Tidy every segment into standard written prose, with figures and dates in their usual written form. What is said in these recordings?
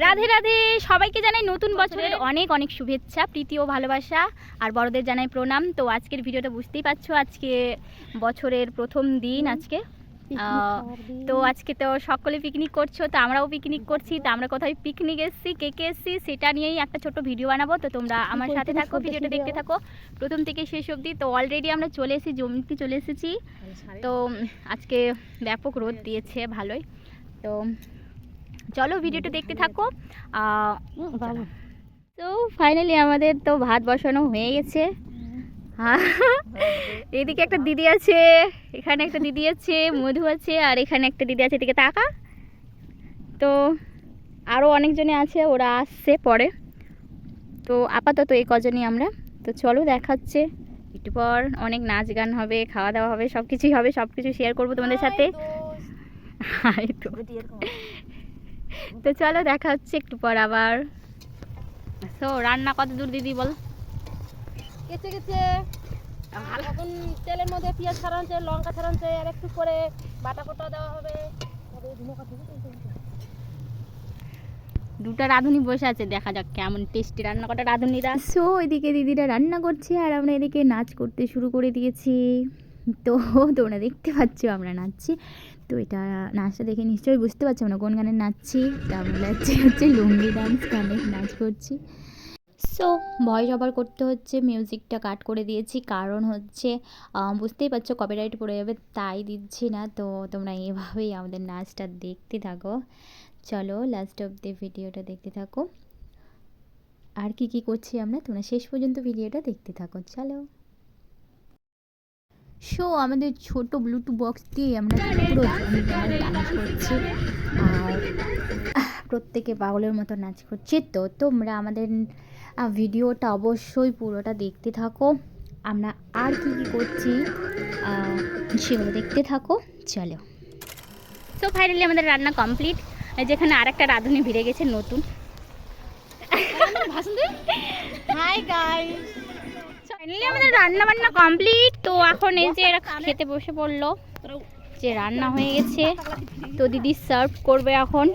রাধে রাধে, সবাইকে জানাই নতুন বছরের অনেক অনেক শুভেচ্ছা, প্রীতি ও ভালোবাসা। আর বড়দের জানাই প্রণাম। তো আজকের ভিডিওটা বুঝতেই পারছো, আজকে বছরের প্রথম দিন। আজকে তো আজকে তো সকলে পিকনিক করছো, তো আমরাও পিকনিক করছি। তো আমরা কোথায় পিকনিক এসেছি, কে কে এসেছি সেটা নিয়েই একটা ছোট ভিডিও বানাবো। তো তোমরা আমার সাথে থাকো, ভিডিওটা দেখতে থাকো প্রথম থেকে শেষ অবধি। তো অলরেডি আমরা চলে এসেছি, জমিতে চলে এসেছি। তো আজকে ব্যাপক রোদ দিয়েছে ভালোই। তো চলো ভিডিওটা দেখতে থাকো। তো ফাইনালি আমাদের তো ভাত বসানো হয়ে গেছে। এদিকে একটা দিদি আছে, এখানে একটা দিদি আছে, মধু আছে, আর এখানে একটা দিদি আছে, এদিকে তাকা। তো আরও অনেকজনে আছে, ওরা আসছে পরে। তো আপাতত এই কজনই আমরা। তো চলো দেখাচ্ছে একটু পর, অনেক নাচ গান হবে, খাওয়া দাওয়া হবে, সব কিছুই হবে, সব কিছু শেয়ার করবো তোমাদের সাথে। তো চলো দেখা হচ্ছে একটু পর আবার। তো রান্না কত দূর দিদি বল? কেচে কেচে এখন তেলের মধ্যে পেঁয়াজ ছাড়াচ্ছে, লঙ্কা ছাড়াচ্ছে, আর একটু করে বাটা কোটা দেওয়া হবে। দুটা রাঁধুনি বসে আছে, দেখা যাক কেমন টেস্টি রান্না কটা রাঁধুনিরা। সো এদিকে দিদিরা রান্না করছে আর আমরা এদিকে নাচ করতে শুরু করে দিয়েছি। তো তোমরা দেখতে পাচ্ছ আমরা নাচছি। তো এটা নাচটা দেখে নিশ্চয়ই বুঝতে পারছো আমরা কোন গানে নাচছি। তা আমরা হচ্ছে লুঙ্গি ডান্স গানে নাচ করছি। সো ভয়েস ওভার করতে হচ্ছে, মিউজিকটা কাট করে দিয়েছি, কারণ হচ্ছে বুঝতেই পারছো কপিরাইট পড়ে যাবে, তাই দিচ্ছি না। তো তোমরা এভাবেই আমাদের নাচটা দেখতে থাকো। চলো লাস্ট অফ দ্য ভিডিওটা দেখতে থাকো, আর কি কি করছি আমরা তোমরা শেষ পর্যন্ত ভিডিওটা দেখতে থাকো। চলো। সো আমাদের ছোট ব্লুটুথ বক্স দিয়ে আমরা পুরো ডান্স করছি আর প্রত্যেকে পাগলের মতো নাচ করছে। তো তোমরা আমাদের ভিডিওটা অবশ্যই পুরোটা দেখতে থাকো, আমরা আর কি কি করছি সেগুলো দেখতে থাকো। চলো। তো ফাইনালি আমাদের রান্না কমপ্লিট। যেখানে আর একটা রাঁধুনি ভিড়ে গেছে নতুন। হাই গাইস, ফাইনালি আমাদের রান্না বান্না কমপ্লিট। তো এখন এই যে এরা খেতে বসে পড়লো, যে রান্না হয়ে গেছে। তো দিদি সার্ভ করবে এখন।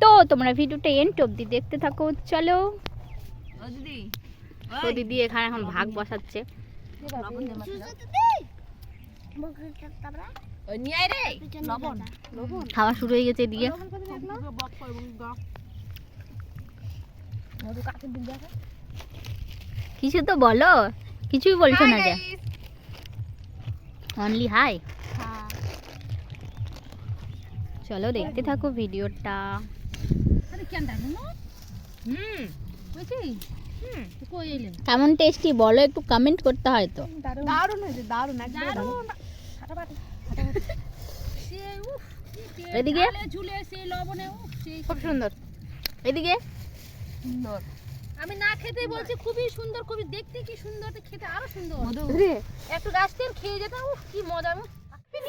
তো তোমরা ভিডিওটা এন্ড অবধি দেখতে থাকো। চলো। তো দিদি এখানে এখন ভাগ বসাচ্ছে। খাওয়া শুরু হয়ে গেছে এদিকে। কিছু তো বলো, কিছুই বলছো না যে, অনলি হাই। চলো দেখতে থাকো ভিডিওটা। কেমন টেস্টি বলো, একটু কমেন্ট করতে হয়। তো দারুণ হয়েছে, দারুণ একদম। এদিকে খুব সুন্দর, এদিকে সুন্দর। আমি না খেতেই বলছি খুবই সুন্দর, খুবই দেখতে কি সুন্দর, খেতে আরো সুন্দর। একটু রাস্তায় খেয়ে যেতাম, কি মজা।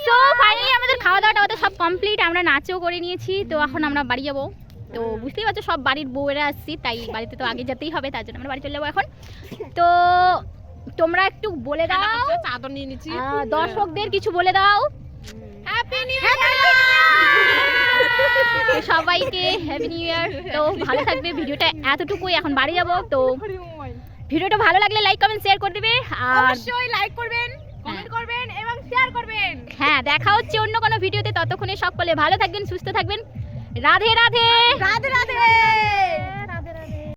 তো ফাইনালি আমাদের খাওয়া দাওয়াটা সব কমপ্লিট, আমরা নাচও করে নিয়েছি। তো এখন আমরা বাড়ি যাবো। তো বুঝতেই পারছো সব বাড়ির বউয়েরা আসছি, তাই বাড়িতে তো আগে যেতেই হবে, তার জন্য আমরা বাড়ি চলে যাবো এখন। তো তোমরা একটু বলে দাও, চাদর নিয়ে নিচ্ছি, দর্শকদের কিছু বলে দাও। হ্যাপি নিউ ইয়ার সবাইকে, হ্যাপি নিউ ইয়ার। তো ভালো থাকবে, ভিডিওটা এতটুকুই, এখন বাড়ি যাবো। তো ভিডিওটা ভালো লাগলে লাইক কমেন্ট শেয়ার করে দিবে, আর অবশ্যই লাইক করবেন, কমেন্ট করবেন এবং শেয়ার করবেন। হ্যাঁ, দেখা হচ্ছে অন্য কোনো ভিডিওতে। ততক্ষণে সকলে ভালো থাকবেন, সুস্থ থাকবেন। রাধে রাধে, রাধে রাধে।